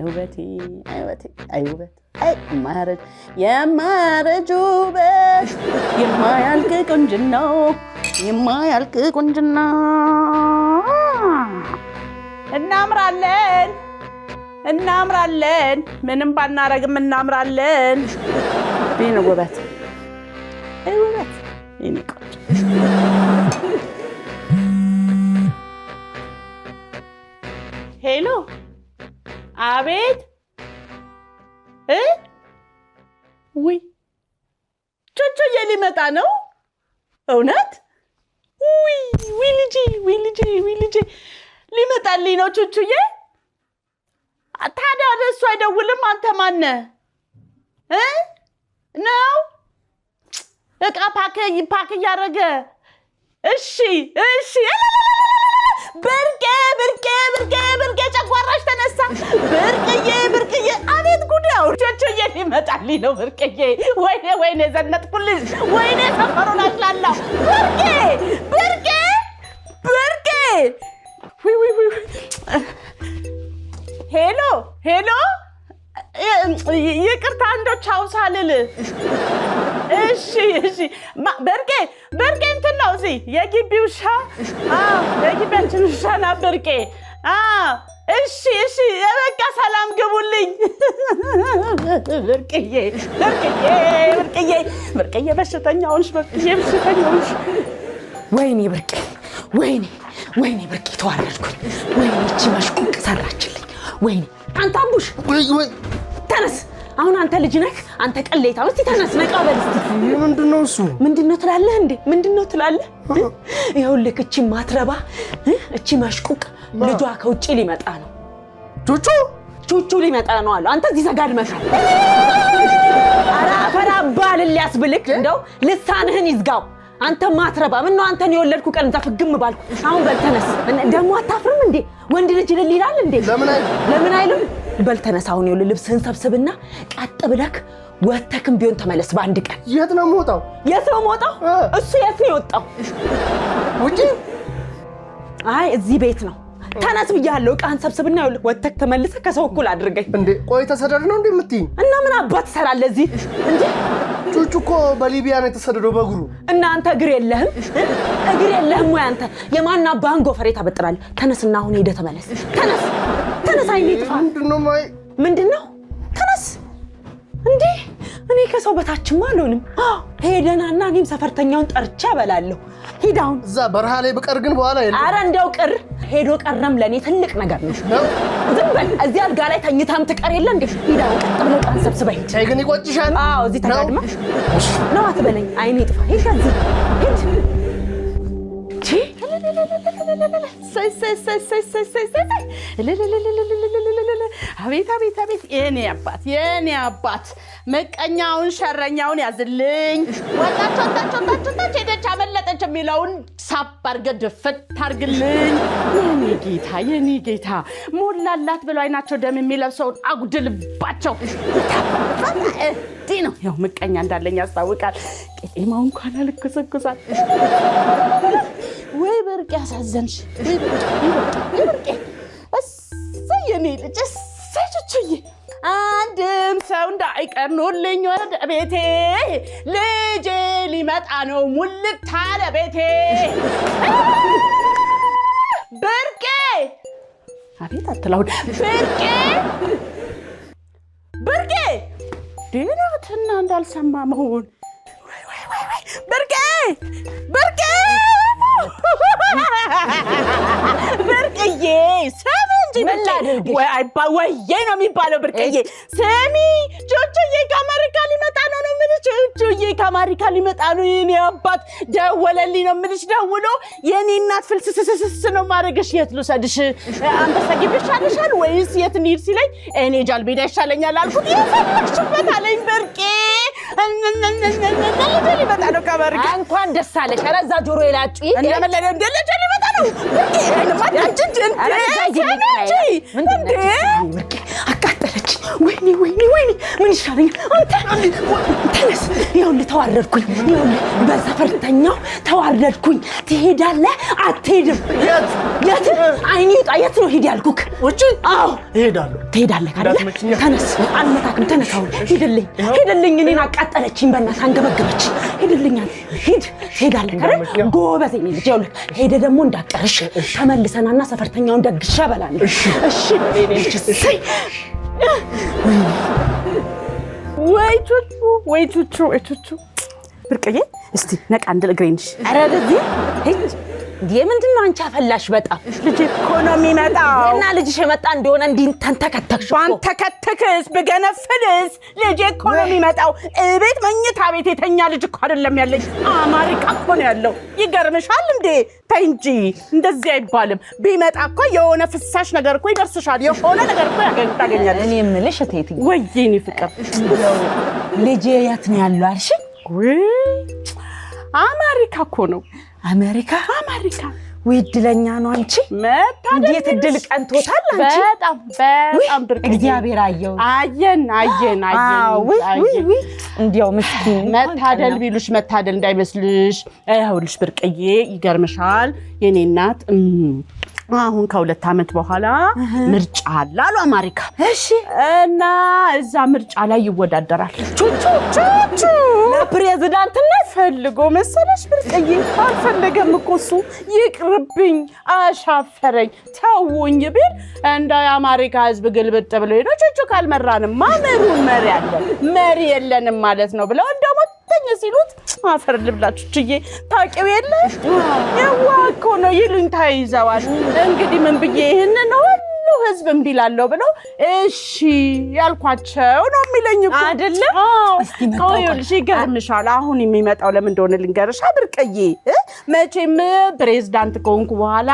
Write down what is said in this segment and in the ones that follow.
ውበቴ አይ ውበት አይ የማያረጅ ውበት የማያልቅ ቁንጅና እናምራለን ምንም ባናረግም እናምራለን ቢነ ውበት አይ ውበት ይንቀጥ ሄሎ አቤት ውይ ቾቾዬ ሊመጣ ነው እውነት ውይ ልጄ ሊመጣልኝ ነው ቾቾዬ ታዲያ እሱ አይደውልም አንተ ማነ ነው እቃ ፓክ እያደረገ እሺ ብርቄ ጨጓራሽ ተነሳ ብርቅዬ አቤት ጉዳው ቾቾዬ ሊመጣልኝ ነው ብርቅዬ ወይኔ ዘነጥኩልሽ ወይኔ ሰፈሩን አሽላላው ብርቄ ውይ ሄሎ ይቅርታ እንደው ቻው ሳልል እሺ ብርቄ እንትን ነው እዚህ የግቢው ውሻ የግቢያችን ውሻ ናት ብርቄ እሺ በቃ ሰላም ግቡልኝ ብርቅዬ በሽተኛውንሽ ወይኔ ብርቄ ተዋረድኩኝ ወይኔ እቺ መሽቁቅ ሰራችልኝ ወይኔ አንተ አምቡሽ ወይ ተነስ አሁን አንተ ልጅ ነህ አንተ ቀሌታ እስቲ ተነስ ነቃ በል እስቲ ምንድነው እሱ ምንድነው ትላለህ እንዴ ምንድነው ትላለህ ይኸውልህ እቺ ማትረባ እቺ መሽቁቅ ልጇ ከውጪ ሊመጣ ነው ቹቹ ሊመጣ ነው አሉ አንተ እዚህ ዘጋድመሻል አራ ባል ሊያስብልክ እንደው ልሳንህን ይዝጋው አንተ ማትረባ ምን ነው አንተን የወለድኩ ቀን ዘፍግም ባልኩ አሁን በል ተነስ ደሞ አታፍርም እንዴ ወንድ ልጅ ይላል እንዴ ለምን አይልም በል ተነስ አሁን ይኸውልህ ልብስህን ሰብስብና ቀጥ ብለክ ወተክም ቢሆን ተመለስ በአንድ ቀን የት ነው የምወጣው እሱ የት ነው የወጣው ውጪ አይ እዚህ ቤት ነው ተነስ ብያለሁ ቃን ሰብስብና ይኸውልህ ወተክ ተመለሰ ከሰው እኩል አድርገኝ እንዴ ቆይ ተሰደድ ነው እንዴ የምትይኝ እና ምን አባት ሰራለ እዚህ እንዴ ቹቹ እኮ በሊቢያ ነው የተሰደደው በእግሩ እና አንተ እግር የለህም ወይ አንተ የማና ባንጎ ፈሬታ በጥራል ተነስና አሁን ሄደ ተመለስ ተነስ አይኔ ጥፋ ምንድነው ተነስ እንዴ እኔ ከሰው በታችማ አልሆንም ሄደናና እኔም ሰፈርተኛውን ጠርቻ በላለሁ ሄዳውን እዛ በረሃ ላይ በቀር ግን በኋላ የለም አረ እንደው ቅር ሄዶ ቀረም ለኔ ትልቅ ነገር ነው ዝም በል እዚህ አልጋ ላይ ተኝታም ትቀር የለ እንዴ ሄዳው ቀጥ ብለህ ቃን ሰብስበኝ ቻይ ግን ይቆጭሻል አዎ እዚህ ተጋድማ ነው አትበለኝ አይኔ ጥፋ ሄድ አቤት የኔ አባት መቀኛውን ሸረኛውን ያዝልኝ ወጣቸው ሄደች አመለጠች የሚለውን ሳብ አድርገህ ድፍት አድርግልኝ የኔ ጌታ ሞላላት ብለው አይናቸው ደም የሚለብሰውን አጉድልባቸው ነው ያው መቀኛ እንዳለኝ ያስታውቃል ቄጤማው እንኳን አልከሰከሳል ወይ ብርቅ ያሳዘንሽ ብርቅ የኔ ልጅ ሰጭችዬ አንድም ሰው እንዳይቀርኑልኝ ወደ ቤቴ ልጄ ሊመጣ ነው ሙልት አለ ቤቴ ብርቄ አቤት አትላውድ ብርቄ ዴናትና እንዳልሰማ መሆን ብርቄ ብርቅዬ ሰሚ እንጂ ወይዬ ነው የሚባለው ብርቅዬ ስሚ ቾቾዬ ከአሜሪካ ሊመጣ ነው የምልሽ ቾቾዬ ከአሜሪካ ሊመጣ ነው የኔ አባት ደወለልኝ ነው የምልሽ ደውሎ የኔ እናት ፍልስስስስ ነው ማድረግሽ የት ልውሰድሽ አንበሳ ግቢ ይሻልሻል ወይስ የት እንሂድ ሲለኝ እኔ ጃልሜዳ ይሻለኛል አልኩት የፈለግሽበት አለኝ ብርቄ እንደልጅ ሊመጣ ነው ከአሜሪካ እንኳን ደስ አለሽ ኧረ እዛ ጆሮ የላጩ እንደልጅ ሊመጣ ነው ብርቄ አቃጠለች ወይኔ ምን ይሻለኛል አንተ ተነስ ይኸውልህ ተዋረድኩኝ ይኸውልህ በሰፈርተኛው ተዋረድኩኝ ትሄዳለህ አትሄድም የት አይኔ ይውጣ የት ነው ሂድ ያልኩክ ውጪ አዎ እሄዳለሁ ትሄዳለህ አይደል ተነስ አልመታክም ተነስ አሁን ሂድልኝ እኔን አቃጠለችኝ በእናትህ አንገበገበች ሂድልኝ ሂድ ትሄዳለህ አይደል ጎበዝ ነኝ ልጅ ይኸውልህ ሄደ ደግሞ እንዳቀርሽ ተመልሰናና ሰፈርተኛውን ደግሼ እበላለሁ እሺ እሺ ወይ ቹቹ ብርቅዬ እስቲ ነቃ እንድል እግሬንሽ ኧረ ለዚህ ሂድ የምንድነው አንቺ አፈላሽ በጣም ልጅ እኮ ነው የሚመጣው እና ልጅሽ የመጣ እንደሆነ እንዲህ ተንተከተክሽ ተንተከተክስ በገነፍልስ ልጅ እኮ ነው የሚመጣው እቤት መኝታ ቤት የተኛ ልጅ እኮ አይደለም ያለኝ አማሪካ እኮ ነው ያለው ይገርምሻል እንዴ ተይ እንጂ እንደዚህ አይባልም ቢመጣ እኮ የሆነ ፍሳሽ ነገር እኮ ይደርስሻል የሆነ ነገር እኮ ታገኛለሽ እኔ የምልሽ እቴት ወይኔ ፍቅር ልጅ የት ነው ያለው አልሽ አማሪካ እኮ ነው አሜሪካ ወይድለኛ ነው አንቺ እንዴት እድል ቀንቶታል አንቺ በጣም ብርቅ እግዚአብሔር አየን እንዲያው ምስኪን መታደል ቢሉሽ መታደል እንዳይመስልሽ አይሁልሽ ብርቅዬ ይገርምሻል የኔ እናት አሁን ከ2 አመት በኋላ ምርጫ አላሉ አማሪካ እሺ እና እዛ ምርጫ ላይ ይወዳደራል ቹቹ ለፕሬዝዳንትነት ፈልጎ መሰለሽ ብርቅዬ አልፈለገም እኮ እሱ ይቅርብኝ አሻፈረኝ ተውኝ ቢል እንደ አማሪካ ህዝብ ግልብጥ ብለው ሄዶ ቹቹ ካልመራንም ማመሩን መሪ የለንም ማለት ነው ብለው እንደሞ ሲሉት አፈር ልብላችሁ ችዬ ታቂው የለ ያዋኮ ነው ይሉኝ ታይዘዋል እንግዲህ ምን ብዬ ይሄን ነው ህዝብ እንዲላለው ብለው እሺ ያልኳቸው ነው የሚለኝ እኮ አይደለ አዎ ይኸውልሽ ይገርምሻል አሁን የሚመጣው ለምን እንደሆነ ልንገርሽ ብርቅዬ መቼም ፕሬዝዳንት ከሆንኩ በኋላ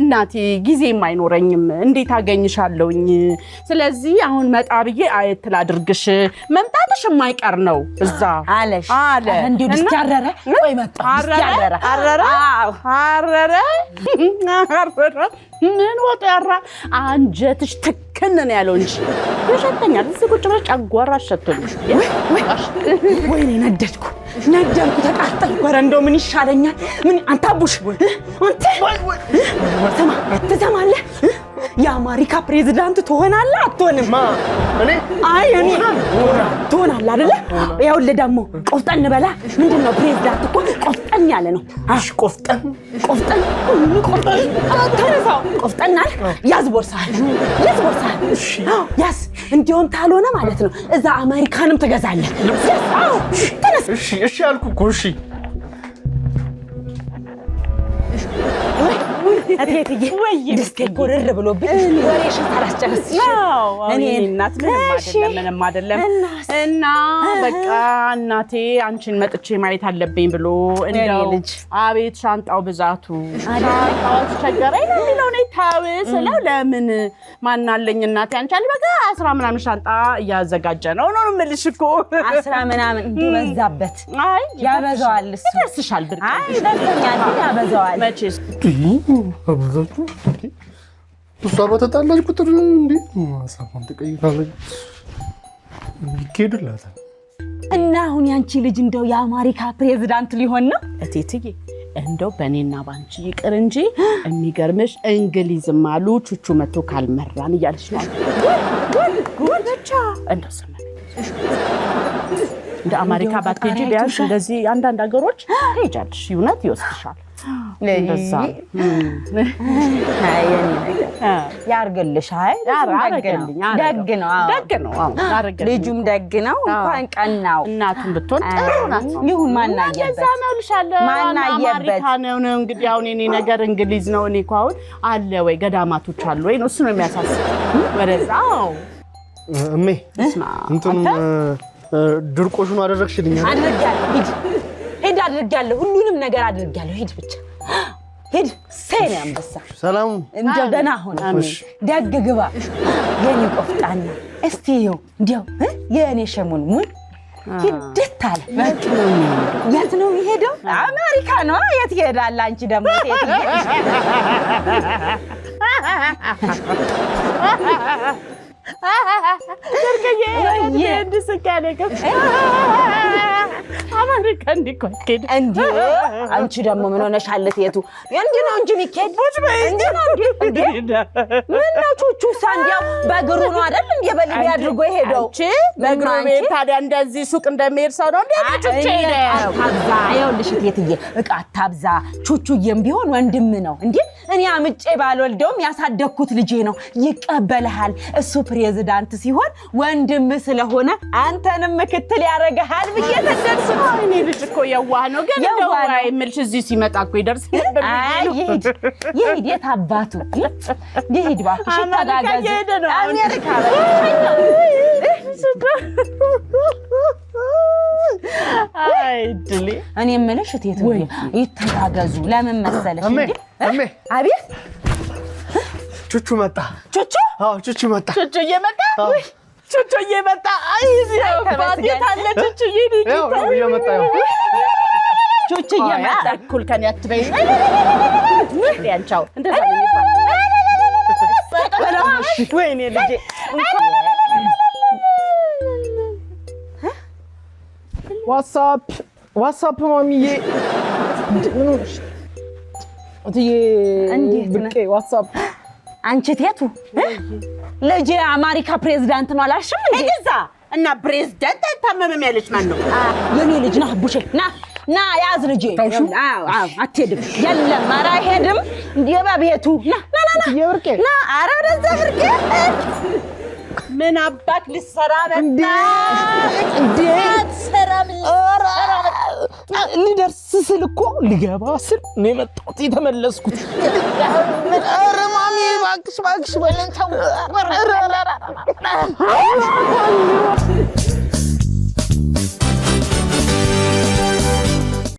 እናቴ ጊዜም አይኖረኝም እንዴት አገኝሻለሁኝ ስለዚህ አሁን መጣ ብዬ አየት ላድርግሽ መምጣትሽ የማይቀር ነው እዛ አለ እንዴ ልስታረረ ወይ መጣ አረረ ምን ወጣራ አንጀትሽ ትክን ነው ያለው እንጂ ይሸተኛል እዚህ ቁጭ ብለሽ ጨጓራሽ ሸቶልሽ ወይኔ ነደድኩ ተቃጠልኩ ኧረ እንደው ምን ይሻለኛል ምን አንታቡሽ አንተ ትሰማለህ የአሜሪካ ፕሬዝዳንት ትሆናለህ አትሆንም እኔ ትሆናለህ አይደለ ይኸውልህ ደግሞ ቆፍጠን በላ ምንድነው ፕሬዝዳንት እኮ ቆፍጠን ያለ ነው እሺ ቆፍጠን ተነሳው ቆፍጠን አለ ያዝ ቦርሳህ እሺ ያዝ እንዲሁም ታልሆነ ማለት ነው እዛ አሜሪካንም ትገዛለህ ተነስ እሺ አልኩ እኮ እሺ እቴትዬ ደስቴ ጎረር ብሎብኝ ወሬሽን ታላስጨርስ እኔ እናት ምንም አይደለም እና በቃ እናቴ አንቺን መጥቼ ማየት አለብኝ ብሎ እንደው ልጅ አቤት ሻንጣው ብዛቱ ሻንጣው ተቸገረኝ ነው የሚለው ነው ታው ስለው ለምን ማናለኝ እናቴ አንቻል በቃ 10 ምናምን ሻንጣ እያዘጋጀ ነው የምልሽ እኮ 10 ምናምን እንደበዛበት አይ ያበዛዋል እሱ ደስሻል ብርቅ አይ ደስኛል ያበዛዋል መቼስ አብዛቱ እሷ በተጣላች ቁጥር እንዴ ማሳፋን ተቀይራለች ይኬድላታል እና አሁን ያንቺ ልጅ እንደው የአሜሪካ ፕሬዝዳንት ሊሆን ነው እቴትዬ እንደው በኔና ባንቺ ይቅር እንጂ የሚገርምሽ እንግሊዝም አሉ ቹቹ መቶ ካልመራን እያልሽ ነው ጉድቻ እንደሰማ እንደ አሜሪካ ባትሄጂ ቢያንስ እንደዚህ አንዳንድ ሀገሮች ሄጃለሽ ይውነት ይወስድሻል እንደዛ አይኔ ነገር ያርገልሽ አይ ደግ ነው ልጁም ደግ ነው እንኳን ቀናው እናቱም ብትሆን ጥሩ ናት ይሁን ማናየበት ነው እንግዲህ አሁን እኔ ነገር እንግሊዝ ነው እኔ እኮ አሁን አለ ወይ ገዳማቶች አሉ ወይ ነው እሱ ነው የሚያሳስብ ወደዛው እሜ እንትን ድርቆሹን አደረግሽልኝ ሄድ አድርጋለሁ ሁሉንም ነገር አድርጋለሁ ሄድ ብቻ ሄድ ሰኔ አንበሳ ሰላም እንደው ደህና ሆነ ደግ ግባ የኔ ቆፍጣና እስቲ ይው እንደው የኔ ሸሙንሙን ይደታል የት ነው የሚሄደው አሜሪካ ነው የት ይሄዳል አንቺ ደግሞ የት ብርቅዬ እንድስቃለኝ አሜሪካ እንዲቆይከኝ እንዴ አንቺ ደግሞ ምን ሆነሻል እቴቱ እንዴ ነው እንጂ ሚከድ እንዴ ነው እንዴ ምን ነው ቹቹ ሳንዲያው በእግሩ ነው አይደል እንዴ በሊቢያ አድርጎ የሄደው አንቺ በእግሩ ቤት ታዲያ እንደዚህ ሱቅ እንደሚሄድ ሰው ነው እንዴ ቹቹ ታብዛ ይኸውልሽ እቴትዬ ዕቃ ታብዛ ቹቹዬም ቢሆን ወንድም ነው እንዴ እኔ አምጬ ባልወልደውም ያሳደግኩት ልጄ ነው ይቀበልሃል እሱ ፕሬዝዳንት ሲሆን ወንድም ስለሆነ አንተንም ምክትል ያረጋሃል ብዬ ተደርስ እኔ ልጅ እኮ የዋህ ነው ግን እንደው አይምልሽ እዚህ ሲመጣ እኮ ይደርስ ነበር ይሄድ የታባቱ ይሄድ ባክሽ ታጋጋዝ አሜሪካ አይድሊ እኔ የምልሽ እቴቱ ይተጋገዙ ለምን መሰለሽ እንዴ አቤት ቹቹ መጣ ቹቹ አዎ ቹቹ መጣ ቹቹ እየመጣ ቹቹ እየመጣ አይ ባዲ ታለ ቹቹ እየመጣ ቹቹ እየመጣ እኩል ከኔ አትበይ ያንቻው እንደዛ ነው የሚባል ወይኔ ልጄ ዋትስአፕ ማሚዬ ምን ሆነሽ እትዬ ብርቄ ዋትስአፕ አንቺ ቴቱ ልጄ አሜሪካ ፕሬዝዳንት ነው አላልሽም እንዴ እዛ እና ፕሬዝዳንት አይታመምም ያለች ማን ነው የኔ ልጅ ና ቡሼ ና ያዝ ልጄ አዎ አትሄድም የለም ኧረ አይሄድም እንዴ በቤቱ ና የብርቄ ና ኧረ ወደዛ ብርቄ ምን አባክ ልሰራ እንዴ ሰራም ልደርስ ስል እኮ ልገባ ስል ነው የመጣሁት የተመለስኩት ኧረ ማሚ እባክሽ በለን ተው